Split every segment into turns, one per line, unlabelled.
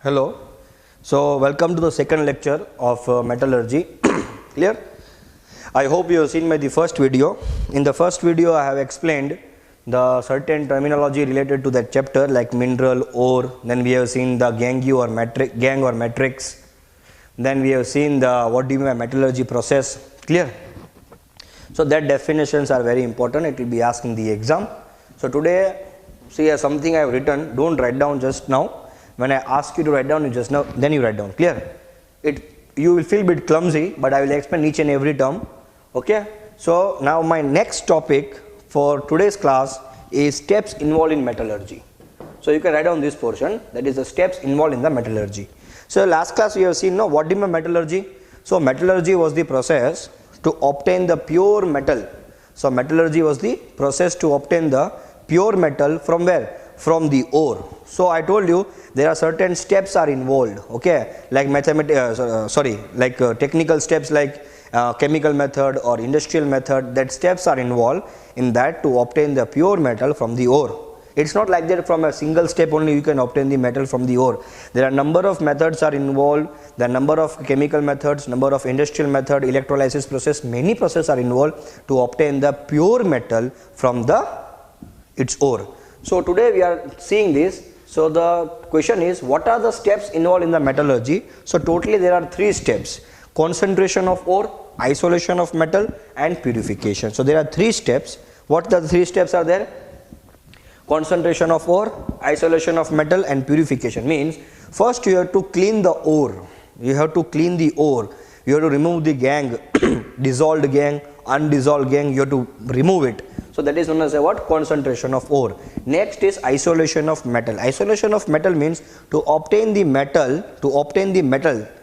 Hello. So welcome to the second lecture of metallurgy. Clear? I hope you have seen the first video. In the first video I have explained the certain terminology related to that chapter like mineral, ore, then we have seen the gangue or matrix, then we have seen the what do you mean by metallurgy process. Clear? So that definitions are very important, it will be asked in the exam. So today see something I have written, don't write down just now. When I ask you to write down, you just now, then you write down. Clear? You will feel a bit clumsy, but I will explain each and every term. Okay? So now my next topic for today's class is steps involved in metallurgy. So you can write down this portion, that is the steps involved in the metallurgy. So last class we have seen what do you mean metallurgy? So metallurgy was the process to obtain the pure metal. So metallurgy was the process to obtain the pure metal from where? From the ore. So I told you there are certain steps are involved, okay, like technical steps like chemical method or industrial method, that steps are involved in that to obtain the pure metal from the ore. It's not like that from a single step only you can obtain the metal from the ore. There are number of methods are involved, the number of chemical methods, number of industrial method, electrolysis process, many processes are involved to obtain the pure metal from its ore. So today we are seeing this. So the question is, what are the steps involved in the metallurgy? So totally there are 3 steps: concentration of ore, isolation of metal and purification. So there are 3 steps. What the 3 steps are there? Concentration of ore, isolation of metal and purification. Means first you have to clean the ore. You have to clean the ore. You have to remove the gangue, dissolved gangue, undissolved gangue, you have to remove it. So that is known as what? Concentration of ore. Next is isolation of metal. Isolation of metal means to obtain the metal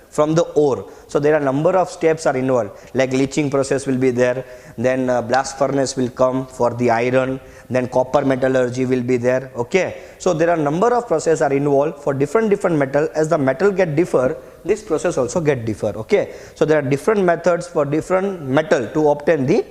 from the ore. So there are number of steps are involved, like leaching process will be there, then blast furnace will come for the iron, then copper metallurgy will be there. Okay, so there are number of processes are involved for different metal. As the metal get differ, this process also get differ. Okay, so there are different methods for different metal to obtain the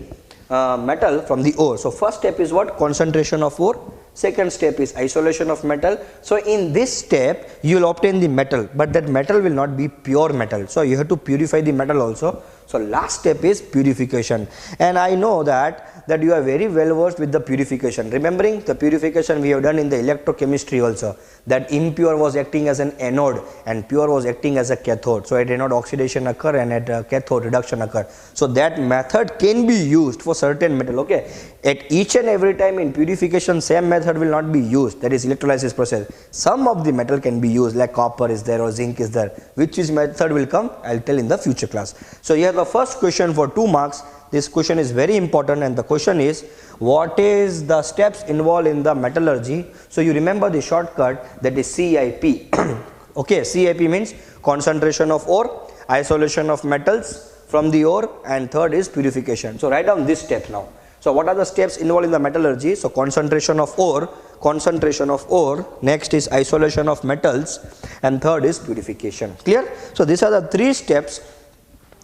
metal from the ore. So first step is what? Concentration of ore. Second step is isolation of metal. So in this step you will obtain the metal, but that metal will not be pure metal. So you have to purify the metal also. So last step is purification, and I know that you are very well versed with the purification. Remembering the purification we have done in the electrochemistry also, that impure was acting as an anode and pure was acting as a cathode. So at anode oxidation occur and at cathode reduction occur. So that method can be used for certain metal. Okay, at each and every time in purification same method will not be used, that is electrolysis process. Some of the metal can be used, like copper is there or zinc is there. Which is method will come, I will tell in the future class. So here the first question for 2 marks. This question is very important, and the question is, what is the steps involved in the metallurgy? So you remember the shortcut, that is CIP. Okay, CIP means concentration of ore, isolation of metals from the ore, and third is purification. So write down this step now. So what are the steps involved in the metallurgy? So concentration of ore, next is isolation of metals, and third is purification. Clear? So these are the 3 steps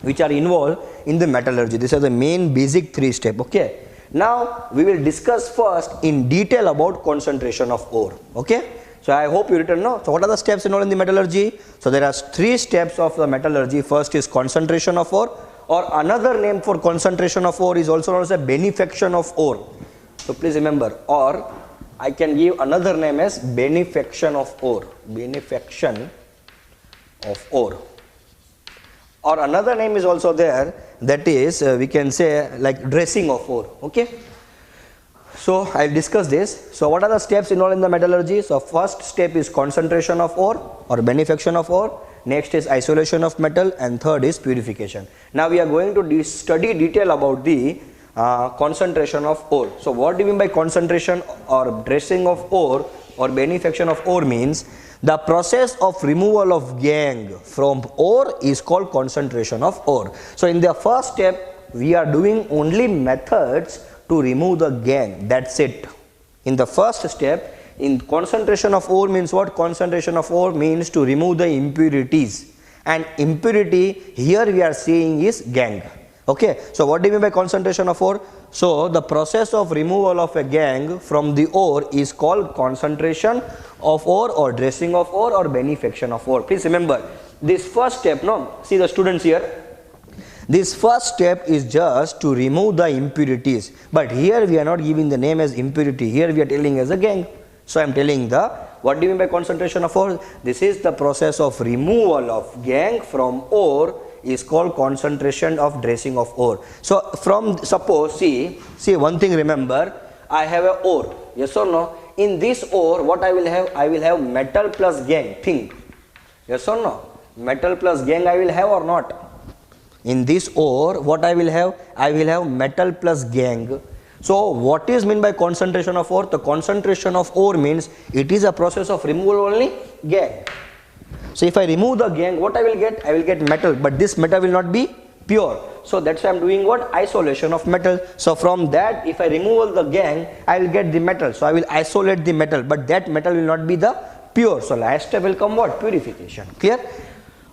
which are involved in the metallurgy. These are the main basic 3 steps. Okay, now we will discuss first in detail about concentration of ore. Okay, so I hope you written now. So what are the steps involved in the metallurgy? So there are 3 steps of the metallurgy. First is concentration of ore, or another name for concentration of ore is also known as a benefaction of ore. So please remember, or I can give another name as benefaction of ore, or another name is also there, that is we can say like dressing of ore. Okay, so I will discuss this. So what are the steps involved in the metallurgy? So first step is concentration of ore or benefaction of ore, next is isolation of metal, and third is purification. Now we are going to study detail about the concentration of ore. So what do you mean by concentration or dressing of ore or benefaction of ore? Means the process of removal of gangue from ore is called concentration of ore. So in the first step we are doing only methods to remove the gangue, that's it. In the first step, in concentration of ore means what? Concentration of ore means to remove the impurities, and impurity here we are seeing is gangue. Okay, so what do you mean by concentration of ore? So the process of removal of a gangue from the ore is called concentration of ore or dressing of ore or benefaction of ore. Please remember this first step, no, see the students here, this first step is just to remove the impurities, but here we are not giving the name as impurity, here we are telling as a gangue. So I am telling the, what do you mean by concentration of ore? This is the process of removal of gangue from ore is called concentration of dressing of ore. So from, suppose, see one thing, remember, I have a ore, yes or no? In this ore, what I will have? I will have metal plus gangue. Think, yes or no? Metal plus gangue I will have or not? In this ore, what I will have? I will have metal plus gangue. So what is meant by concentration of ore? The concentration of ore means it is a process of removal only gangue. So if I remove the gangue, what I will get? I will get metal, but this metal will not be pure. So that's why I am doing what? Isolation of metal. So from that, if I remove the gangue, I will get the metal. So I will isolate the metal, but that metal will not be the pure. So last step will come what? Purification. Clear?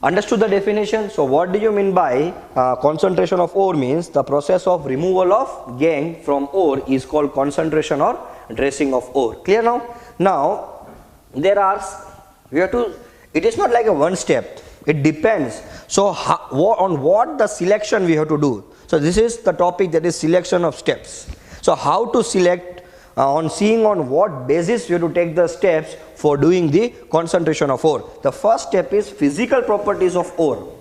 Understood the definition? So what do you mean by concentration of ore? Means the process of removal of gangue from ore is called concentration or dressing of ore. Clear now? Now there are, we have to, it is not like a one step, it depends. So on what the selection we have to do. So this is the topic, that is selection of steps. So how to select, on seeing on what basis you have to take the steps for doing the concentration of ore. The first step is physical properties of ore.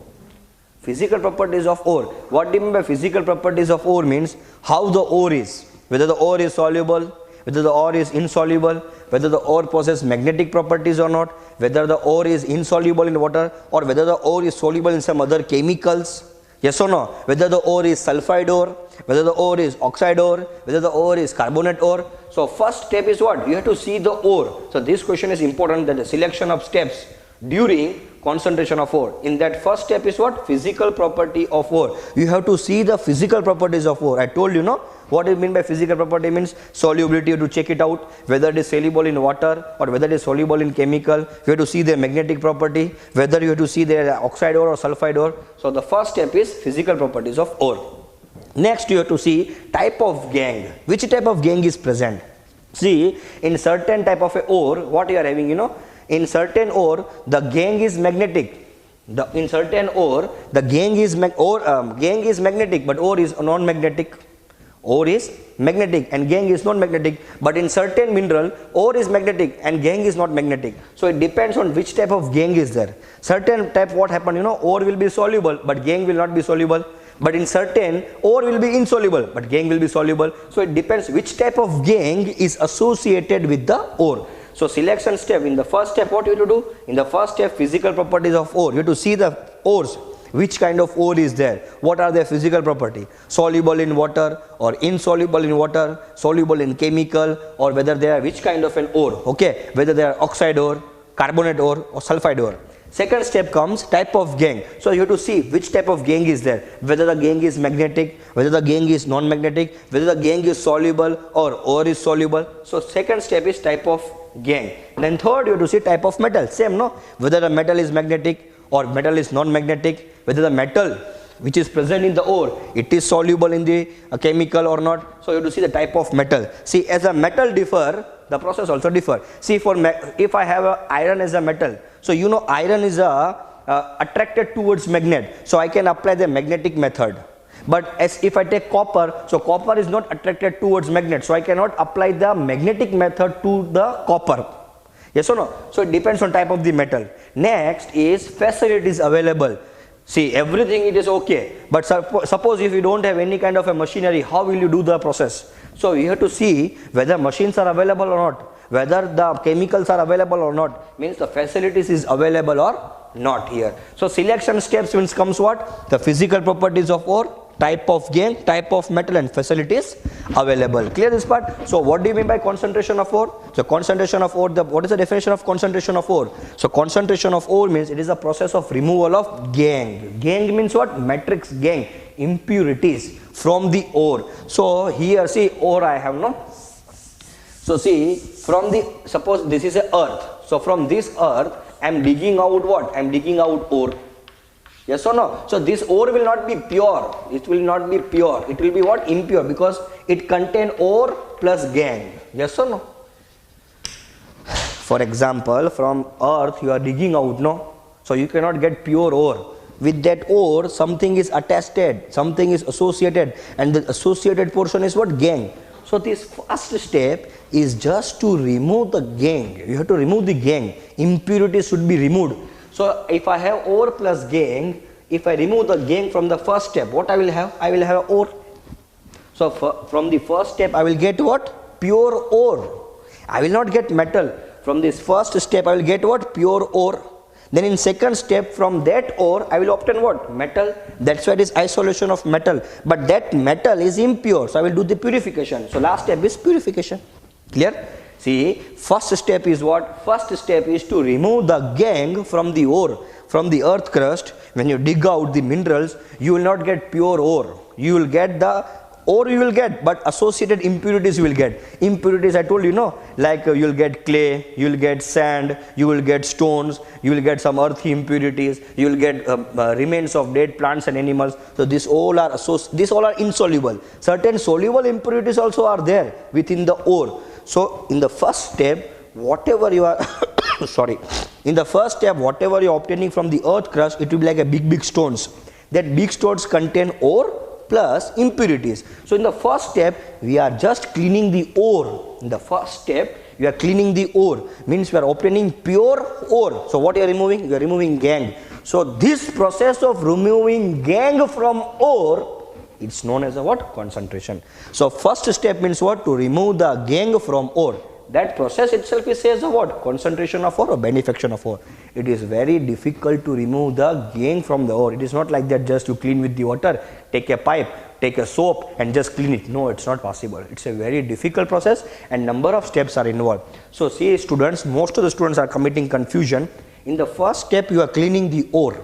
Physical properties of ore. What do you mean by physical properties of ore? Means how the ore is, whether the ore is soluble, whether the ore is insoluble, whether the ore possesses magnetic properties or not, whether the ore is insoluble in water, or whether the ore is soluble in some other chemicals. Yes or no? Whether the ore is sulfide ore, whether the ore is oxide ore, whether the ore is carbonate ore. So first step is what? You have to see the ore. So this question is important, that the selection of steps during concentration of ore. In that first step is what? Physical property of ore. You have to see the physical properties of ore. I told you, no? What I mean by physical property means solubility. You have to check it out, whether it is soluble in water or whether it is soluble in chemical. You have to see their magnetic property, whether you have to see their oxide ore or sulfide ore. So the first step is physical properties of ore. Next you have to see type of gangue. Which type of gangue is present? See, in certain type of a ore, what you are having, you know, in certain ore the gangue is magnetic. In certain ore the gangue is magnetic, but ore is non-magnetic. Ore is magnetic and gangue is not magnetic, but in certain mineral ore is magnetic and gangue is not magnetic. So it depends on which type of gangue is there. Certain type, what happen, you know, ore will be soluble but gangue will not be soluble, but in certain ore will be insoluble but gangue will be soluble. So it depends which type of gangue is associated with the ore. So selection step, in the first step what you have to do? In the first step, physical properties of ore. You have to see the ores. Which kind of ore is there? What are their physical property? Soluble in water or insoluble in water, soluble in chemical, or whether they are which kind of an ore, okay? Whether they are oxide ore, carbonate ore or sulfide ore. Second step comes type of gangue. So you have to see which type of gangue is there, whether the gangue is magnetic, whether the gangue is non-magnetic, whether the gangue is soluble or ore is soluble. So second step is type of gangue. Then third you have to see type of metal. Same, no? Whether the metal is magnetic or metal is non-magnetic, whether the metal which is present in the ore, it is soluble in the chemical or not. So you have to see the type of metal. See, as a metal differ, the process also differ. See, for if I have a iron as a metal, so you know iron is attracted towards magnet, so I can apply the magnetic method. But as if I take copper, so copper is not attracted towards magnet, so I cannot apply the magnetic method to the copper. Yes or no? So it depends on type of the metal. Next is facilities available. See, everything it is okay, but suppose if you don't have any kind of a machinery, how will you do the process? So you have to see whether machines are available or not, whether the chemicals are available or not, means the facilities is available or not here. So selection steps means comes what? The physical properties of ore, type of gangue, type of metal and facilities available. Clear this part? So what do you mean by concentration of ore? So concentration of ore, what is the definition of concentration of ore? So concentration of ore means it is a process of removal of gangue. Gangue means what? Matrix gangue, impurities from the ore. So here see ore I have, no? So see, from the, suppose this is a earth. So from this earth I am digging out what? I am digging out ore. Yes or no? So this ore will not be pure. It will not be pure. It will be what? Impure, because it contain ore plus gangue. Yes or no? For example, from earth you are digging out, no? So you cannot get pure ore. With that ore, something is attested, something is associated, and the associated portion is what? Gangue. So this first step is just to remove the gangue. You have to remove the gangue. Impurities should be removed. So if I have ore plus gangue, if I remove the gangue from the first step, what I will have? I will have ore. So from the first step, I will get what? Pure ore. I will not get metal. From this first step, I will get what? Pure ore. Then in second step, from that ore, I will obtain what? Metal. That's why it is isolation of metal. But that metal is impure, so I will do the purification. So last step is purification. Clear? See, first step is what? First step is to remove the gangue from the ore, from the earth crust. When you dig out the minerals, you will not get pure ore. You will get the ore you will get, but associated impurities you will get. Impurities, I told you, no, like you will get clay, you will get sand, you will get stones, you will get some earthy impurities, you will get remains of dead plants and animals. So these all are insoluble. Certain soluble impurities also are there within the ore. So in the first step, whatever you are sorry, in the first step, whatever you are obtaining from the earth crust, it will be like a big stones. That big stones contain ore plus impurities. So in the first step, we are just cleaning the ore. In the first step, we are cleaning the ore, means we are obtaining pure ore. So what you are removing? You are removing gangue. So this process of removing gangue from ore, it's known as a what? Concentration. So first step means what? To remove the gangue from ore. That process itself is says a what? Concentration of ore or benefaction of ore. It is very difficult to remove the gangue from the ore. It is not like that just you clean with the water, take a pipe, take a soap and just clean it. No, it's not possible. It's a very difficult process and number of steps are involved. So see students, most of the students are committing confusion. In the first step, you are cleaning the ore.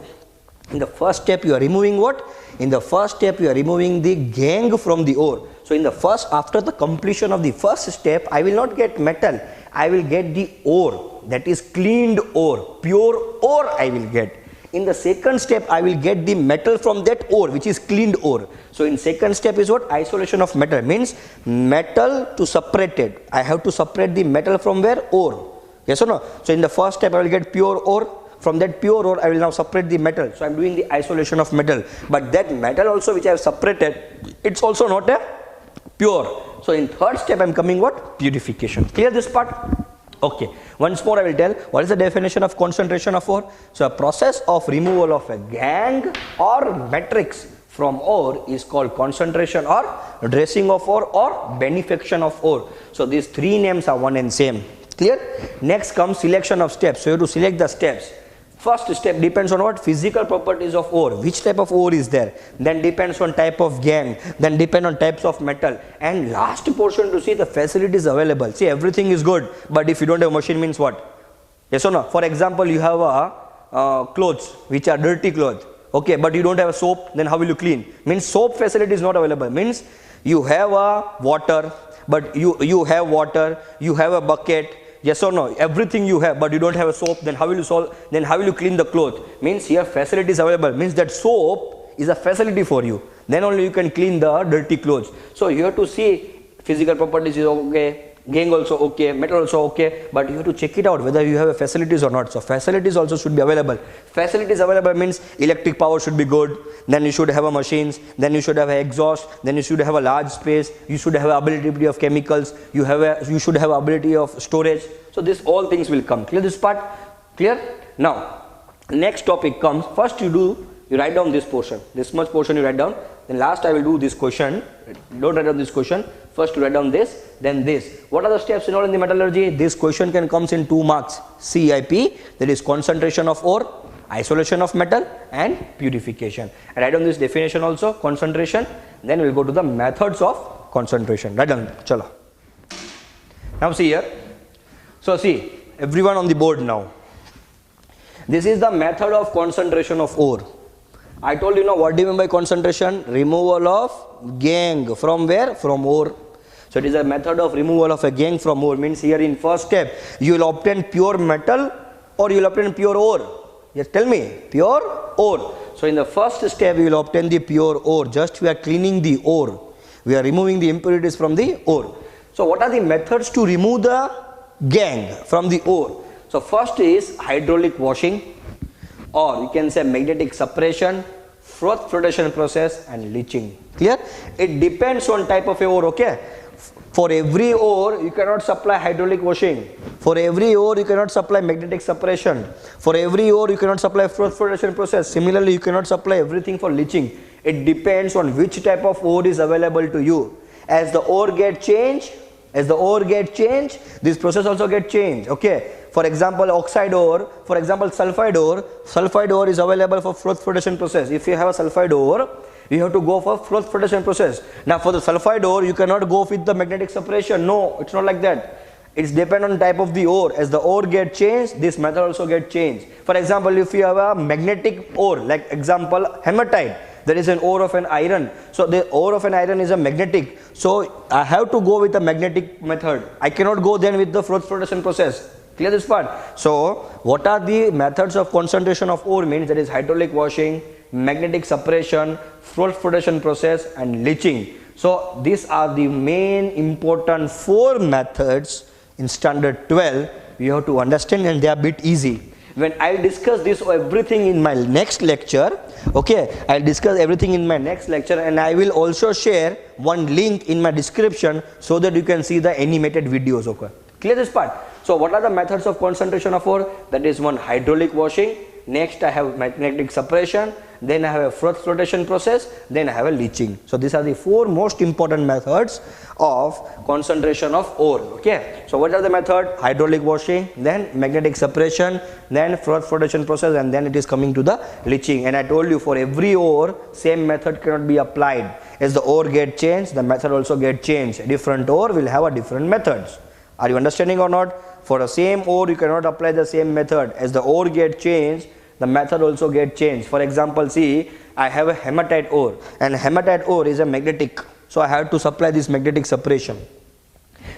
In the first step, you are removing what? In the first step, you are removing the gangue from the ore. So in the first, after the completion of the first step, I will not get metal. I will get the ore, that is cleaned ore, pure ore I will get. In the second step, I will get the metal from that ore, which is cleaned ore. So in second step is what? Isolation of metal, means metal to separate it. I have to separate the metal from where? Ore. Yes or no? So in the first step, I will get pure ore. From that pure ore, I will now separate the metal. So I am doing the isolation of metal. But that metal also which I have separated, it's also not a pure. So in third step, I am coming what? Purification. Clear this part? Okay. Once more I will tell what is the definition of concentration of ore. So a process of removal of a gangue or matrix from ore is called concentration or dressing of ore or benefaction of ore. So these three names are one and same. Clear? Next comes selection of steps. So you have to select the steps. First step depends on what? Physical properties of ore. Which type of ore is there? Then depends on type of gangue. Then depend on types of metal. And last portion to see the facilities available. See, everything is good, but if you don't have machine means what? Yes or no? For example, you have a clothes which are dirty clothes. Okay, but you don't have a soap. Then how will you clean? Means soap facility is not available. Means you have a water, but you have water. You have a bucket. Yes or no? Everything you have, but you don't have a soap, then how will you solve? Then how will you clean the cloth? Means here facilities available. Means that soap is a facility for you. Then only you can clean the dirty clothes. So you have to see physical properties is okay, gangue also okay, metal also okay, but you have to check it out whether you have a facilities or not. So facilities also should be available. Facilities available means electric power should be good. Then you should have a machines. Then you should have an exhaust. Then you should have a large space. You should have ability of chemicals. You should have ability of storage. So this all things will come. Clear this part? Clear? Now, next topic comes. First you write down this portion. This much portion you write down. Then last I will do this question. Don't write down this question. First you write down this, then this. What are the steps involved in the metallurgy? This question can comes in 2 marks. CIP, that is concentration of ore, isolation of metal and purification. I write down this definition also, concentration. Then we will go to the methods of concentration. Write down. Chalo. Now see here. So see, everyone on the board now. This is the method of concentration of ore. I told you now what do you mean by concentration? Removal of gangue. From where? From ore. So it is a method of removal of a gangue from ore. Means here in first step, you will obtain pure metal or you will obtain pure ore. Yes, tell me, pure ore. So in the first step we will obtain the pure ore. Just we are cleaning the ore. We are removing the impurities from the ore. So what are the methods to remove the gangue from the ore? So first is hydraulic washing, or you can say magnetic suppression, froth flotation process and leaching. Clear? It depends on type of ore, okay? For every ore you cannot supply hydraulic washing. For every ore you cannot supply magnetic suppression. For every ore you cannot supply froth flotation process. Similarly, you cannot supply everything for leaching. It depends on which type of ore is available to you. As the ore get changed, this process also get changed, okay? For example, oxide ore, for example, sulfide ore is available for froth flotation process. If you have a sulfide ore, you have to go for froth flotation process. Now for the sulfide ore, you cannot go with the magnetic suppression. No, it's not like that. It's depend on type of the ore. As the ore get changed, this method also get changed. For example, if you have a magnetic ore, like example hematite, there is an ore of an iron. So the ore of an iron is a magnetic. So I have to go with the magnetic method. I cannot go then with the froth flotation process. Clear this part? So what are the methods of concentration of ore means? That is hydraulic washing, magnetic suppression, froth flotation process and leaching. So these are the main important 4 methods in standard 12. You have to understand, and they are a bit easy. When I'll discuss this everything in my next lecture, okay, I'll discuss everything in my next lecture, and I will also share one link in my description so that you can see the animated videos, okay? Clear this part? So what are the methods of concentration of ore? That is one, hydraulic washing. Next I have magnetic suppression, then I have a froth flotation process, then I have a leaching. So these are the 4 most important methods of concentration of ore, okay? So what are the method? Hydraulic washing, then magnetic suppression, then froth flotation process, and then it is coming to the leaching. And I told you, for every ore, same method cannot be applied. As the ore get changed, the method also get changed. Different ore will have a different methods. Are you understanding or not? For the same ore, you cannot apply the same method. As the ore get changed, the method also get changed. For example, see, I have a hematite ore, and hematite ore is a magnetic. So I have to supply this magnetic suppression.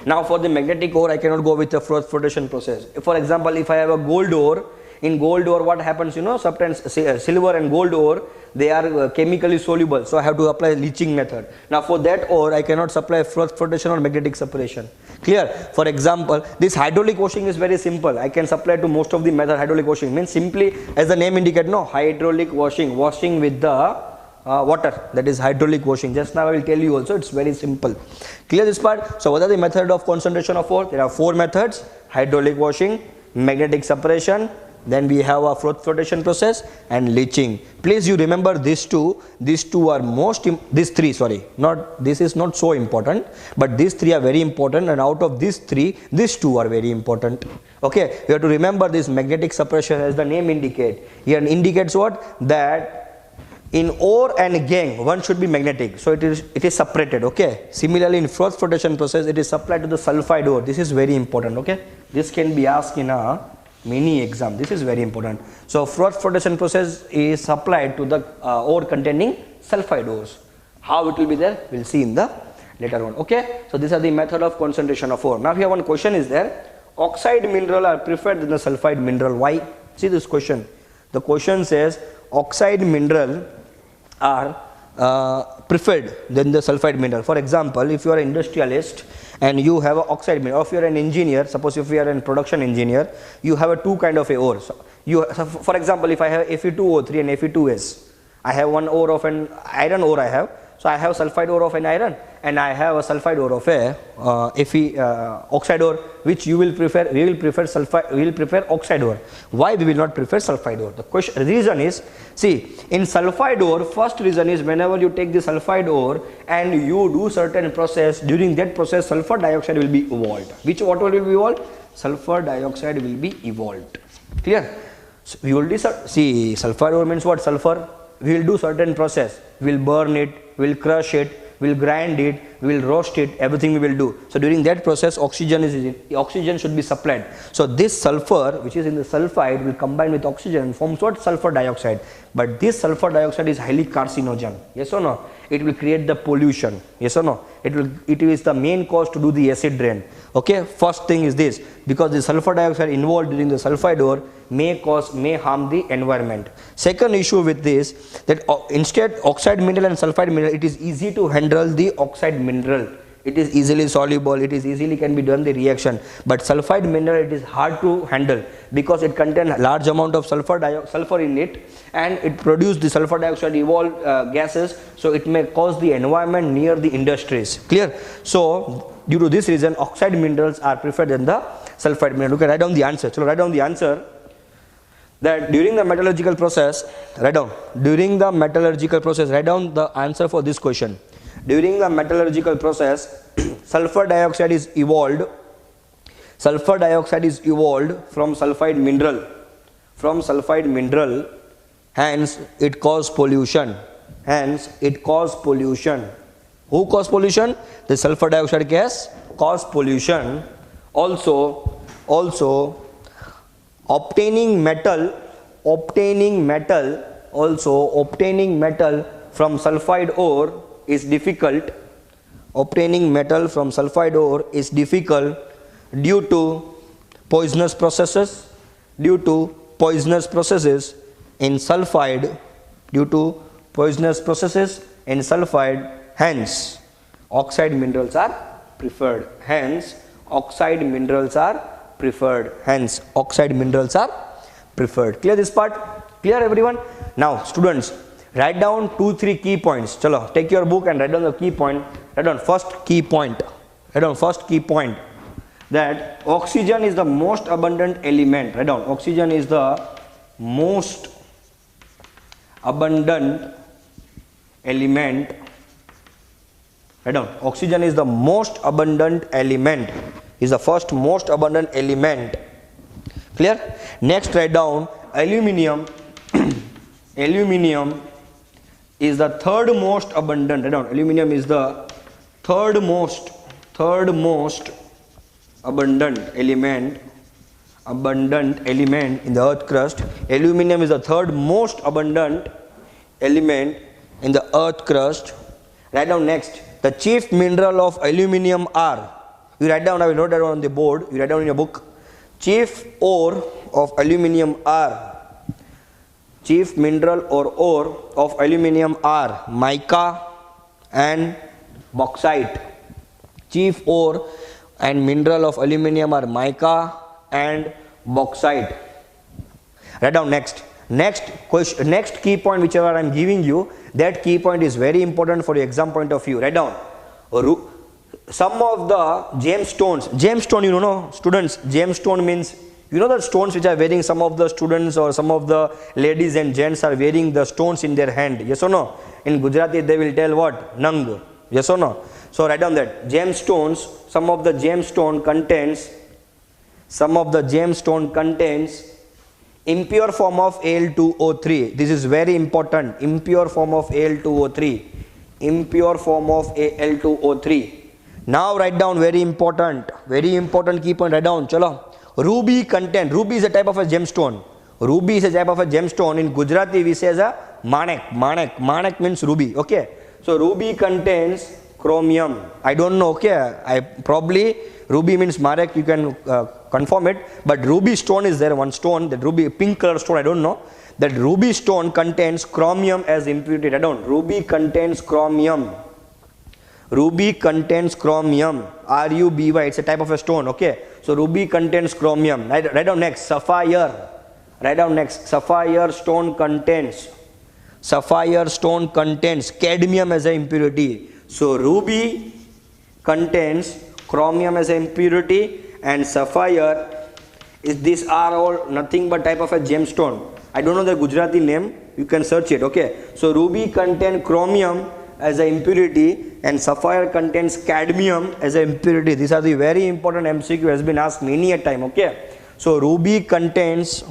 Now for the magnetic ore, I cannot go with the froth flotation process. For example, if I have a gold ore, in gold ore what happens, you know, sometimes silver and gold ore, they are chemically soluble, so I have to apply leaching method. Now for that ore, I cannot supply froth flotation or magnetic suppression. Clear? For example, this hydraulic washing is very simple. I can supply to most of the method. Hydraulic washing means simply, as the name indicates, no, hydraulic washing, washing with the water, that is hydraulic washing. Just now I will tell you also, it's very simple. Clear this part? So what are the method of concentration of ore? There are 4 methods: hydraulic washing, magnetic suppression, then we have a froth flotation process and leaching. Please you remember these two. These two are these 3, sorry, not, this is not so important, but these 3 are very important, and out of these 3, these 2 are very important. Okay, you have to remember this magnetic suppression, as the name indicate. Here indicates what? That in ore and gangue, one should be magnetic, so it is separated, okay? Similarly, in froth flotation process, it is supplied to the sulfide ore. This is very important, okay? This can be asked in a mini exam. This is very important. So froth flotation process is supplied to the ore containing sulfide ores. How it will be there, we'll see in the later on, okay? So these are the method of concentration of ore. Now here one question is there: oxide mineral are preferred than the sulfide mineral. Why? See this question. The question says oxide mineral are preferred than the sulfide mineral. For example, if you are an industrialist and you have an oxide mineral, or if you are an engineer, suppose if you are a production engineer, you have a 2 kind of a ore. So for example, if I have Fe2O3 and Fe2S, I have one ore of an iron ore I have. So I have sulfide ore of an iron, and I have a sulfide ore of a Fe oxide ore. Which you will prefer? We will prefer sulfide. We will prefer oxide ore. Why we will not prefer sulfide ore? The reason is, see, in sulfide ore, first reason is, whenever you take the sulfide ore and you do certain process, during that process sulfur dioxide will be evolved. What will be evolved? Sulfur dioxide will be evolved. Clear? So we will see, sulfide ore means what? Sulfur. We will do certain process. We will burn it, we will crush it, we will grind it, we will roast it, everything we will do. So during that process, oxygen should be supplied. So this sulfur, which is in the sulfide, will combine with oxygen and forms what? Sulfur dioxide. But this sulfur dioxide is highly carcinogen. Yes or no? It will create the pollution. Yes or no? It is the main cause to do the acid rain. Okay, first thing is this, because the sulfur dioxide involved during the sulfide ore may harm the environment. Second issue with this, that instead oxide mineral and sulfide mineral, it is easy to handle the oxide mineral. It is easily soluble, it is easily can be done the reaction, but sulfide mineral, it is hard to handle because it contains large amount of sulfur in it, and it produces the sulfur dioxide evolved gases, so it may cause the environment near the industries. Clear? So due to this reason, oxide minerals are preferred than the sulfide mineral. Look, write down the answer. So write down the answer, that during the metallurgical process, write down the answer for this question. During the metallurgical process, sulfur dioxide is evolved from sulfide mineral, hence it causes pollution. Who caused pollution? The sulfur dioxide gas caused pollution. Also obtaining metal from sulfide ore is difficult. Obtaining metal from sulfide ore is difficult due to poisonous processes in sulfide, hence oxide minerals are preferred. Clear this part? Clear everyone? Now students, write down 2-3 key points. Chalo, take your book and write down the key point. Write down first key point, that oxygen is the most abundant element. Write down, oxygen is the most abundant element. Write down, oxygen is the most abundant element, is the first most abundant element. Clear? Next, write down aluminium. Aluminium is the third most abundant. Write down, aluminium is the third most abundant element in the earth crust. Aluminium is the third most abundant element in the earth crust. Write down next, the chief mineral of aluminium are. You write down, I will note that on the board, you write down in your book. Chief ore of aluminium are. Chief mineral or ore of aluminium are mica and bauxite. Chief ore and mineral of aluminium are mica and bauxite. Write down next question, next key point whichever I am giving you, that key point is very important for the exam point of view. Write down some of the gemstone, you know students, gemstone means, you know the stones which are wearing, some of the students or some of the ladies and gents are wearing the stones in their hand, yes or no? In Gujarati they will tell what? Nang, yes or no? So write down that gemstones, some of the gemstone contains impure form of Al2O3. This is very important, impure form of Al2O3. Now write down very important key point, write down, chalo. Ruby is a type of a gemstone. In Gujarati we say as a manek means ruby. Okay, so ruby contains chromium. I don't know, okay, I probably ruby means marek, you can confirm it, but ruby stone is there, one stone, that ruby pink color stone, I don't know, that ruby stone contains chromium as impurity. I don't, ruby contains chromium, RuBy, it's a type of a stone. Okay, so ruby contains chromium. Write down next, sapphire stone contains cadmium as an impurity. So ruby contains chromium as an impurity, and sapphire is, these are all nothing but type of a gemstone. I don't know the Gujarati name, you can search it. Okay, so ruby contains chromium as an impurity and sapphire contains cadmium as an impurity. These are the very important MCQ, has been asked many a time. Okay, so ruby contains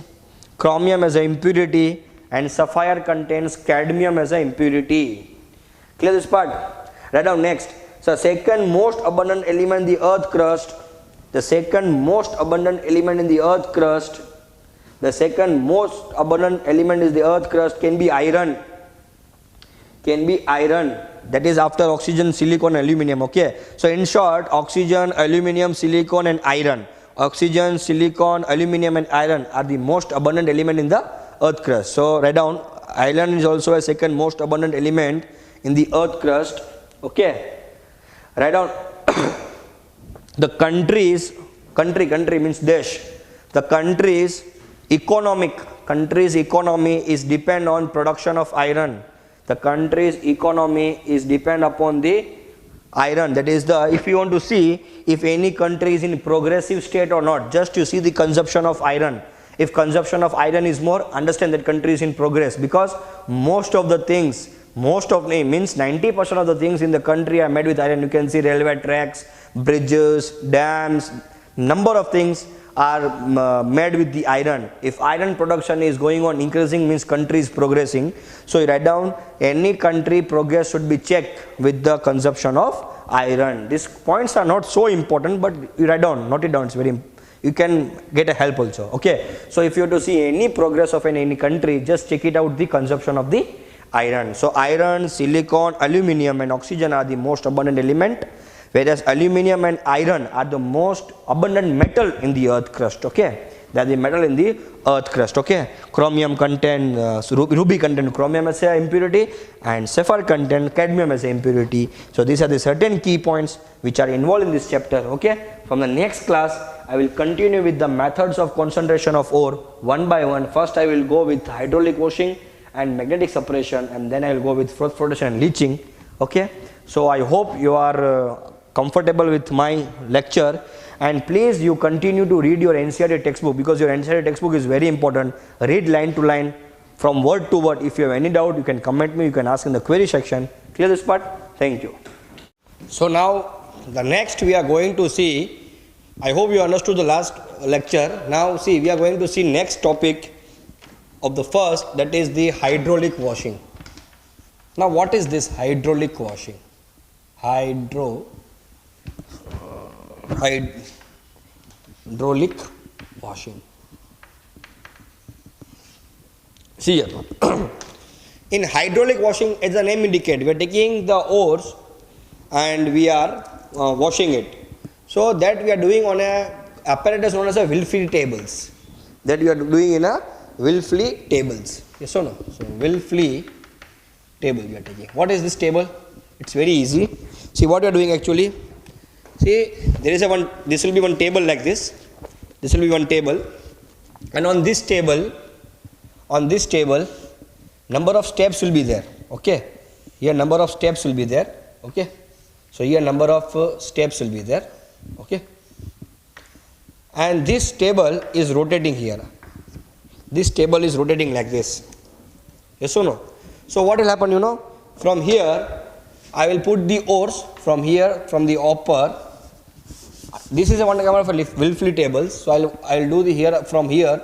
chromium as an impurity and sapphire contains cadmium as an impurity. Clear this part? Write down next. So second most abundant element in the earth crust, the second most abundant element in the earth crust, can be iron. can be iron, that is after oxygen, silicon, aluminum. Okay, so in short, oxygen, aluminum, silicon and iron. Oxygen, silicon, aluminum and iron are the most abundant element in the earth crust. So write down, iron is also a second most abundant element in the earth crust. Okay, write down the country means desh. The country's economy is depend on production of iron. The country's economy is depend upon the iron. That is the, if you want to see if any country is in progressive state or not, just you see the consumption of iron. If consumption of iron is more, understand that country is in progress, because most of the things, means 90% of the things in the country are made with iron. You can see railway tracks, bridges, dams, number of things are made with the iron. If iron production is going on increasing, means country is progressing. So you write down, any country progress should be checked with the consumption of iron. These points are not so important, but you write down, note it down, it's very, you can get a help also. Okay, so if you have to see any progress of any country, just check it out the consumption of the iron. So iron, silicon, aluminum and oxygen are the most abundant element, whereas aluminum and iron are the most abundant metal in the earth crust. Okay, they are the metal in the earth crust. Okay, chromium content, ruby content chromium as a impurity, and sapphire content cadmium as a impurity. So these are the certain key points which are involved in this chapter. Okay, from the next class I will continue with the methods of concentration of ore one by one. First I will go with hydraulic washing and magnetic separation, and then I will go with froth flotation and leaching. Okay, so I hope you are comfortable with my lecture, and please you continue to read your NCERT textbook, because your NCERT textbook is very important. Read line to line, from word to word. If you have any doubt, you can comment me, you can ask in the query section. Clear this part? Thank you. So now the next we are going to see, I hope you understood the last lecture. Now see, we are going to see next topic of the first, that is the hydraulic washing. Now what is this hydraulic washing? Hydraulic washing. See here. In hydraulic washing, as the name indicates, we are taking the ores and we are washing it. So that we are doing on a apparatus known as a Wilfley tables. That we are doing in a Wilfley tables. Yes or no? So Wilfley table we are taking. What is this table? It's very easy. See what we are doing actually. See, there is a one, this will be one table like this. This will be one table, and on this table, number of steps will be there. Okay, here number of steps will be there. Okay, so here number of steps will be there. Okay, and this table is rotating here. This table is rotating like this. Yes or no? So what will happen? You know, from here I will put the ores from here, from the upper. This is a one kind of a Wilfley tables. So I'll do the here, from here.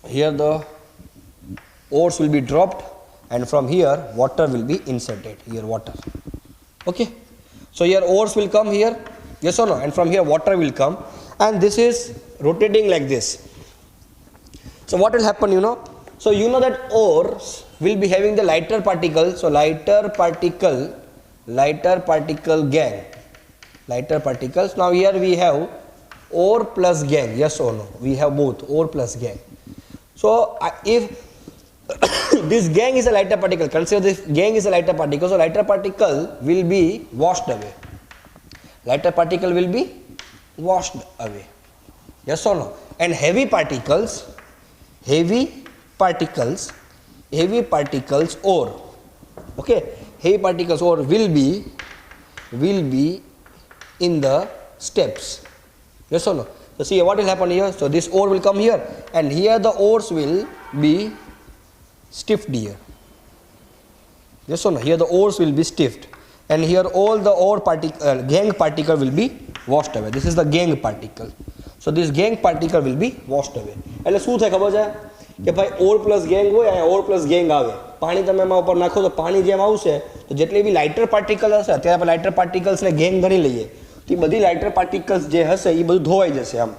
Here the ores will be dropped, and from here water will be inserted. Here water. Okay. So here ores will come here. Yes or no? And from here water will come, and this is rotating like this. So what will happen? You know. So you know that ores will be having the lighter particles. So lighter particle gang. Lighter particles. Now here we have ore plus gang. Yes or no? We have both ore plus gang. So if this gang is a lighter particle, consider this gang is a lighter particle. So lighter particle will be washed away. Lighter particle will be washed away. Yes or no? And heavy particles ore. Okay, heavy particles ore will be in the steps. Yes or no? So see what will happen here. So this ore will come here, and here the ores will be stiffed here. Yes or no? Here the ores will be stiffed, and here all the ore gang particle will be washed away. This is the gang particle. So this gang particle will be washed away. એટલે શું થાય ખબર છે કે ભાઈ ઓર plus gang હોય અને ઓર plus gang આવે. પાણી તમે એમાં ઉપર નાખો તો પાણી જેમ આવશે તો જેટલી બી લાઇટર પાર્ટિકલ હશે, અત્યારે આપણે લાઇટર પાર્ટિકલ્સને ગેંગ ગણી લઈએ તો એ બધી લાઇટર પાર્ટિકલ્સ જે હશે એ બધું ધોવાઈ જશે. આમ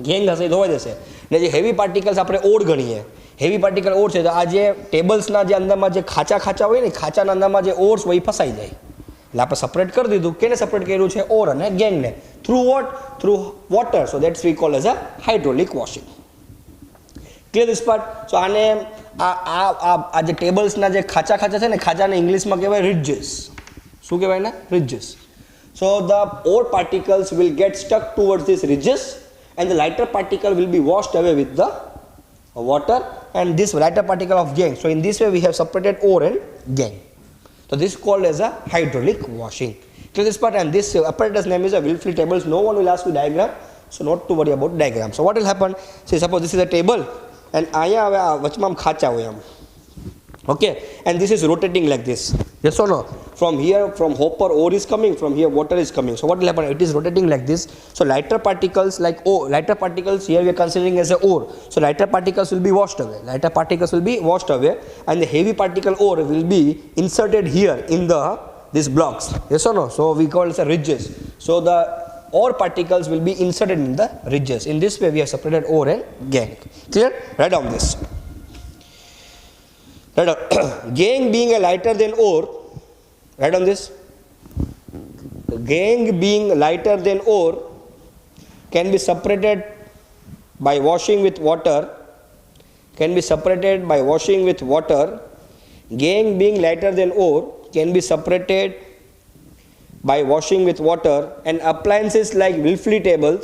ગેંગ હશે એ ધોવાઈ જશે. ને જે હેવી પાર્ટિકલ્સ આપણે ઓર ગણીએ હેવી પાર્ટિકલ ઓર છે તો આ જે ટેબલ્સના જે અંદરમાં જે ખાચા ખાચા હોય ને ખાચાના અંદરમાં જે ઓર્સ હોય એ ફસાઈ જાય એટલે આપણે સપરેટ કરી દીધું. કેને સપરેટ કર્યું છે? ઓર અને ગેંગને. Through what? Through water. So that's we call as a hydraulic washing. Clear this part? So આને આ જે ટેબલ્સના જે ખાચા ખાચા છે ને ખાચાને ઇંગ્લિશમાં કહેવાય રિડજીસ. શું કહેવાય ને? Ridges. So the ore particles will get stuck towards this ridges and the lighter particle will be washed away with the water and this lighter particle of gangue. So in this way we have separated ore and gangue. So this is called as a hydraulic washing. Clear this part? And this apparatus name is a Wilfley tables. No one will ask you diagram, so not to worry about diagram. So what will happen? Say suppose this is a table and અહીંયા હવે વચમાં ખાચા હોય આમ. Okay, and this is rotating like this. Yes or no? From here, from hopper ore is coming, from here water is coming. So what will happen? It is rotating like this. So lighter particles like ore, lighter particles here we are considering as a ore. So lighter particles will be washed away. Lighter particles will be washed away, and the heavy particle ore will be inserted here in the these blocks. Yes or no? So we call it as ridges. So the ore particles will be inserted in the ridges. In this way we have separated ore and gangue. Clear? Write down this. Write down. Gangue being a lighter than ore. Write down this. Gangue being lighter than ore can be separated by washing with water. Can be separated by washing with water. Gangue being lighter than ore can be separated by washing with water. And appliances like Wilfley tables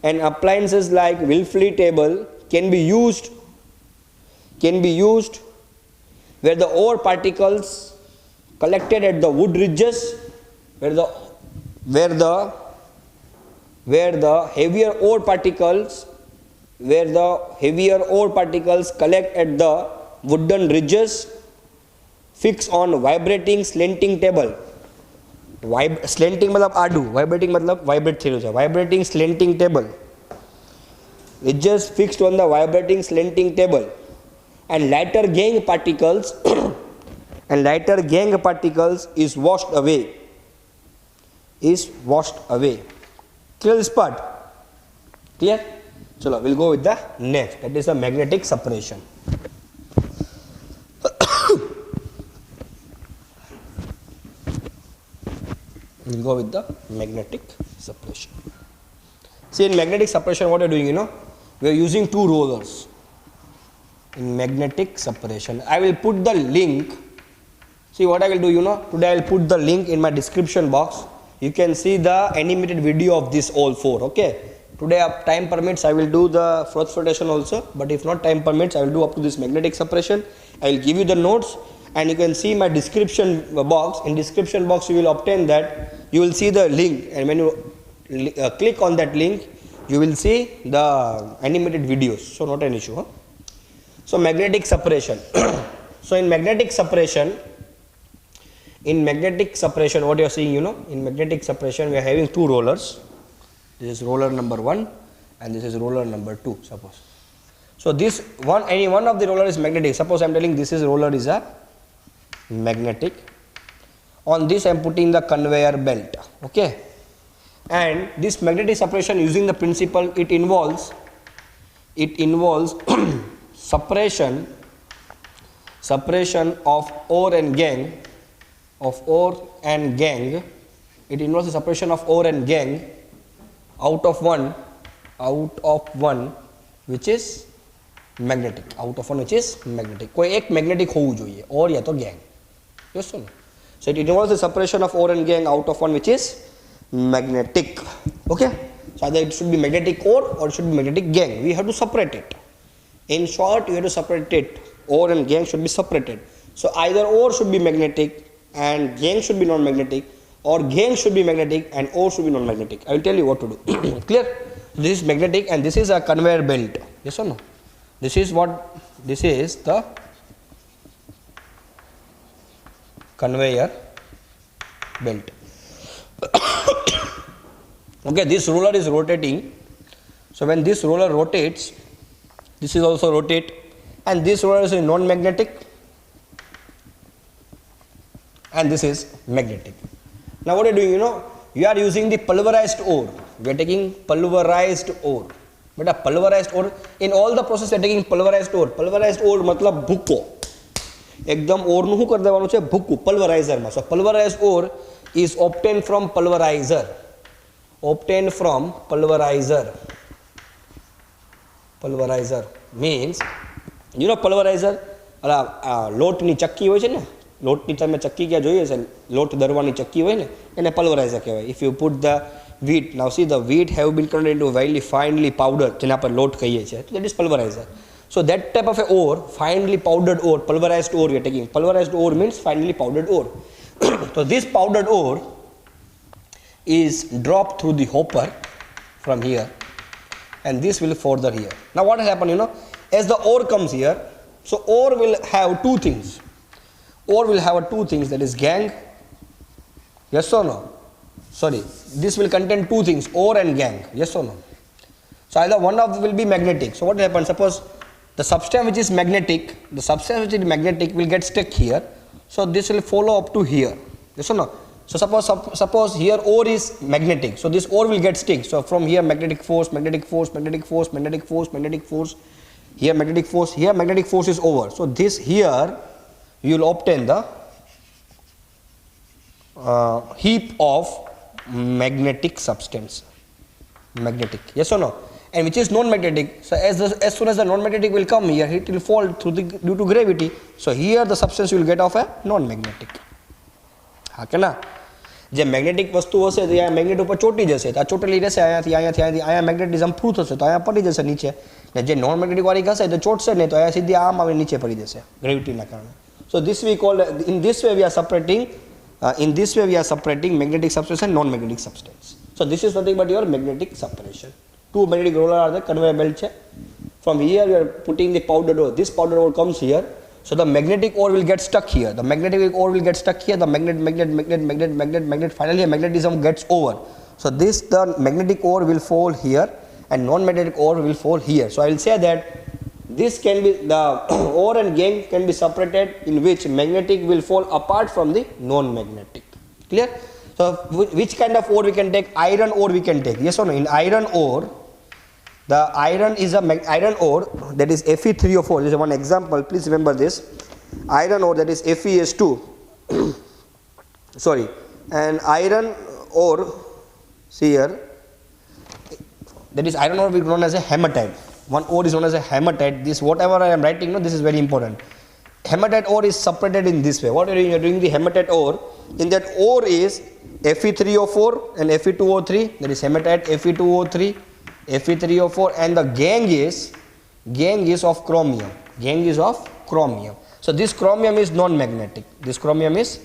and appliances like Wilfley table can be used where the ore particles collected at the wood ridges, where the heavier ore particles collect at the wooden ridges, fix on vibrating slanting table. Slanting मतलब आडू, vibrating मतलब vibrate થયેલું છે. Vibrating slanting table. Ridges fixed on the vibrating slanting table. And lighter gangue particles is washed away. Clear this part? Clear? Chalo, we'll go with the next. That is the magnetic separation. We'll go with the magnetic separation. See, in magnetic separation, what you're doing, we are using two rollers. In magnetic separation, I will put the link. See what I will do, today I will put the link in my description box. You can see the animated video of this all four. Okay, today if time permits I will do the froth flotation also, but if not time permits I will do up to this magnetic separation. I will give you the notes and you can see my description box. In description box you will obtain that, you will see the link, and when you click on that link you will see the animated videos, so not an issue. So magnetic separation. So in magnetic separation, what you are seeing, in magnetic separation we are having two rollers. This is roller number 1 and this is roller number 2, suppose. So this one, any one of the roller is magnetic. Suppose I am telling this is roller is a magnetic. On this I am putting the conveyor belt. Okay, and this magnetic separation using the principle, it involves separation of ore and gangue. It involves the separation of ore and gangue out of one which is magnetic. कोई एक magnetic होવું જોઈએ, or या तो gangue. Yes or no? So it involves the separation of ore and gangue out of one which is magnetic. Okay, so either it should be magnetic ore or it should be magnetic gangue. We have to separate it. In short, you have to separate it. Ore and gangue should be separated. So either ore should be magnetic and gangue should be non-magnetic, or gangue should be magnetic and ore should be non-magnetic. I will tell you what to do. Clear? This is magnetic and this is a conveyor belt. Yes or no? This is the conveyor belt. Okay, this roller is rotating. So when this roller rotates, this is also rotate, and this roller is non-magnetic and this is magnetic. Now what are you doing, you are using the pulverized ore. We are taking pulverized ore. बेटा pulverized ore, in all the process taking pulverized ore. Pulverized ore मतलब ભૂકો, એકદમ ઓરનું શું કરી દેવાનું છે, ભૂકું પલ્વરાઇઝરમાં. So pulverized ore is obtain from pulverizer. obtained from pulverizer. Pulverizer means, you know pulverizer, લોટની ચક્કી હોય છે ને, લોટની તમે ચક્કી ક્યાં જોઈએ છે, લોટ દરવાની ચક્કી હોય ને, એને pulverizer કહેવાય. If you put the wheat, now see the wheat have been converted into very finely powdered, જેના પર લોટ કહીએ છીએ, that is pulverizer. So that type of a ore, finely powdered ore, pulverized ore we are taking. Pulverized ore means finely powdered ore. So this powdered ore is dropped through the hopper from here, and this will further here. Now what has happened, you know, as the ore comes here, so ore will have two things. Ore will have two things, that is gangue. Yes or no? Sorry, this will contain two things, ore and gangue. Yes or no? So either one of them will be magnetic. So what happens? Suppose the substance which is magnetic, will get stuck here. So this will follow up to here. Yes or no? So suppose here ore is magnetic. So this ore will get stuck. So from here magnetic force, magnetic force, magnetic force, magnetic force, magnetic force. Here magnetic force. Here magnetic force is over. So this here you will obtain the heap of magnetic substance. Magnetic. Yes or no? And which is non-magnetic. So as soon as the non-magnetic will come here, it will fall due to gravity. So here the substance you will get of a non-magnetic. હા કે ના, જે magnetic વસ્તુ હશે તો અહીંયા magnet ઉપર ચોટી જશે, તો આ ચોટેલી રહેશે અહીંયાથી અહીંયા મેગ્નેટિઝમ પ્રૂફ થશે તો અહીંયા પડી જશે નીચે, ને જે નોન મેગ્નેટિક વાળી હશે તો ચોટશે નહીં તો અહીંયા સીધી આમ આવી નીચે પડી જશે ગ્રેવિટીના કારણે. So this V call, in this way we are સેપરેટિંગ magnetic substance and non magnetic substance. So this is nothing but your magnetic separation. Two magnetic roller are the conveyor belt છે. From here we are putting the powdered ore. This powdered ore comes here. So the magnetic ore will get stuck here. The magnetic ore will get stuck here. The magnet. Finally, magnetism gets over. So the magnetic ore will fall here, and non-magnetic ore will fall here. So I will say that this can be, the ore and gangue can be separated, in which magnetic will fall apart from the non-magnetic. Clear? So which kind of ore we can take? Iron ore we can take. Yes or no? In iron ore, the iron is iron ore, that is Fe3O4. This is one example. Please remember this. Iron ore, that is FeS2. Sorry. And iron ore, see here, that is iron ore we known as a hematite. One ore is known as a hematite. This whatever I am writing, no, this is very important. Hematite ore is separated in this way. What are you doing? The hematite ore, in that ore is Fe3O4 and Fe2O3, that is hematite Fe2O3, Fe3O4, and the gangue is of chromium. Gangue is of chromium. So this chromium is non-magnetic. This chromium is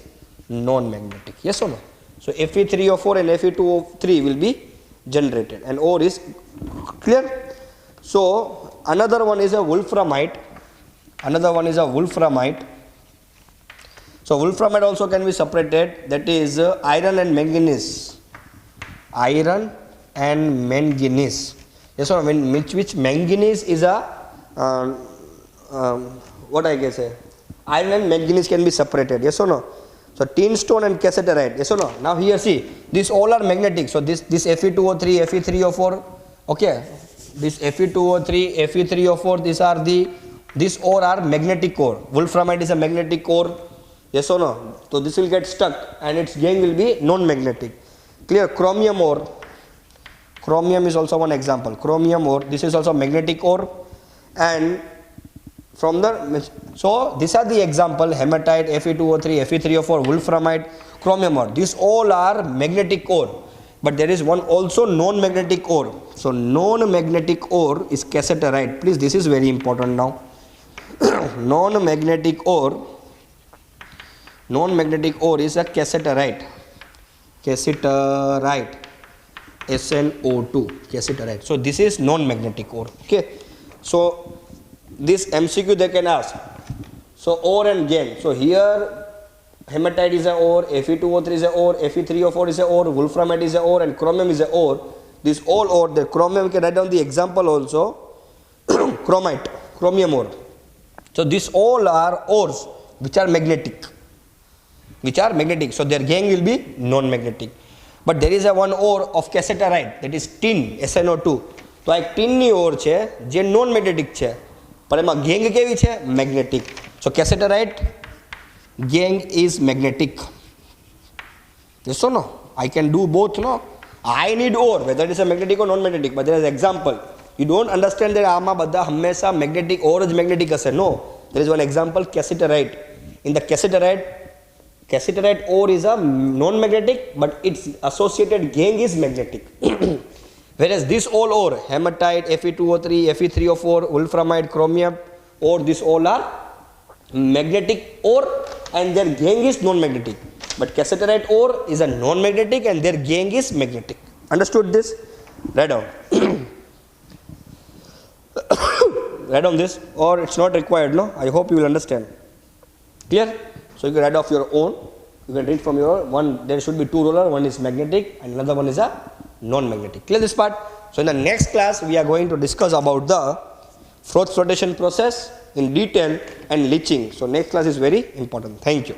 non-magnetic. Yes or no? So Fe3O4 and Fe2O3 will be generated, and ore is clear. So another one is a wolframite. So wolframite also can be separated, that is iron and manganese. Iron and manganese. Yes or no? Which manganese is a what I can say? Iron and manganese can be separated. Yes or no? So tin stone and cassiterite. Yes or no? Now here see, these all are magnetic. So this Fe2O3, Fe3O4. Okay, this Fe2O3, Fe3O4. These ore are magnetic ore. Wolframite is a magnetic ore. Yes or no? So this will get stuck, and its gangue will be non-magnetic. Clear? Chromium ore. Chromium is also one example. Chromium ore. This is also magnetic ore, and from the, so these are the example: hematite, Fe2O3, Fe3O4, wolframite, chromium ore. These all are magnetic ore, but there is one also non-magnetic ore. So non-magnetic ore is cassiterite. Please, this is very important now. Non-magnetic ore is a cassiterite. SNO2, cassiterite. So this is non-magnetic ore. Okay. So this MCQ they can ask. So ore and gangue. So here hematite is a ore, Fe2O3 is a ore, Fe3O4 is a ore, wolframite is a ore, and chromium is a ore. This all ore. The chromium, we can write down the example also. Chromium ore. So these all are ores which are magnetic. So their gangue will be non-magnetic. But there is a one ore of cassiterite, that is tin, SNO2. તો આ એક ટીનની ઓર છે જે non magnetic છે, પણ એમાં gangue કેવી છે? Magnetic. So cassiterite gangue is magnetic. Yes or no? I can do both, no? I need ore, whether it is a magnetic or non-magnetic, but there is example. You don't understand that આમાં બધા હંમેશા magnetic ore જ magnetic હશે. No. There is one example, cassiterite. In the cassiterite ore is a non-magnetic, but its associated gangue is magnetic. Whereas this all ore, hematite, Fe2O3, Fe3O4, wolframite, chromium ore, this all are magnetic ore and their gangue is non-magnetic. But cassiterite ore is a non-magnetic and their gangue is magnetic. Understood this? Write down. Write down this, or it's not required, no? I hope you will understand. Clear? So you can write off your own. You can read from your one. There should be two rollers. One is magnetic and another one is a non-magnetic. Clear this part? So in the next class we are going to discuss about the Froth flotation process in detail and leaching. So next class is very important. Thank you.